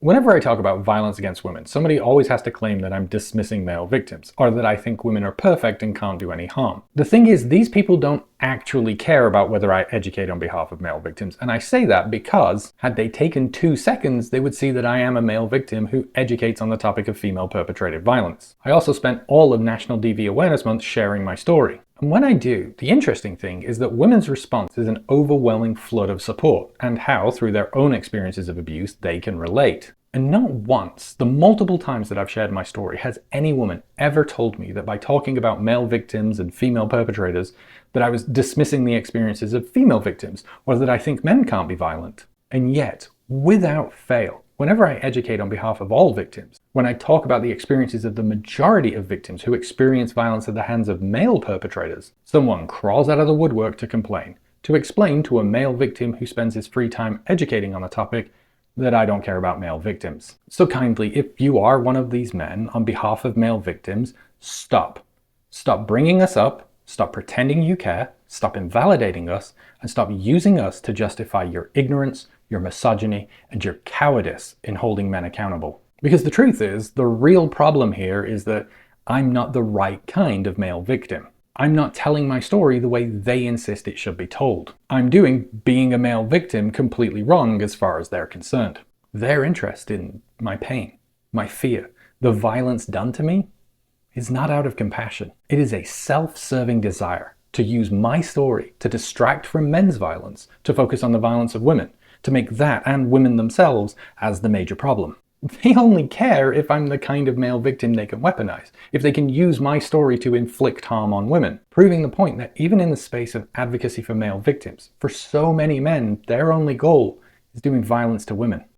Whenever I talk about violence against women, somebody always has to claim that I'm dismissing male victims, or that I think women are perfect and can't do any harm. The thing is, these people don't actually care about whether I educate on behalf of male victims, and I say that because, had they taken 2 seconds, they would see that I am a male victim who educates on the topic of female perpetrated violence. I also spent all of National DV Awareness Month sharing my story. And when I do, the interesting thing is that women's response is an overwhelming flood of support, and how, through their own experiences of abuse, they can relate. And not once, the multiple times that I've shared my story, has any woman ever told me that by talking about male victims and female perpetrators, that I was dismissing the experiences of female victims, or that I think men can't be violent. And yet, without fail, whenever I educate on behalf of all victims, when I talk about the experiences of the majority of victims who experience violence at the hands of male perpetrators, someone crawls out of the woodwork to complain, to explain to a male victim who spends his free time educating on the topic that I don't care about male victims. So kindly, if you are one of these men on behalf of male victims, stop. Stop bringing us up, stop pretending you care, stop invalidating us, and stop using us to justify your ignorance, your misogyny, and your cowardice in holding men accountable. Because the truth is, the real problem here is that I'm not the right kind of male victim. I'm not telling my story the way they insist it should be told. I'm doing being a male victim completely wrong as far as they're concerned. Their interest in my pain, my fear, the violence done to me is not out of compassion. It is a self-serving desire to use my story to distract from men's violence, to focus on the violence of women, to make that and women themselves as the major problem. They only care if I'm the kind of male victim they can weaponize, if they can use my story to inflict harm on women, proving the point that even in the space of advocacy for male victims, for so many men, their only goal is doing violence to women.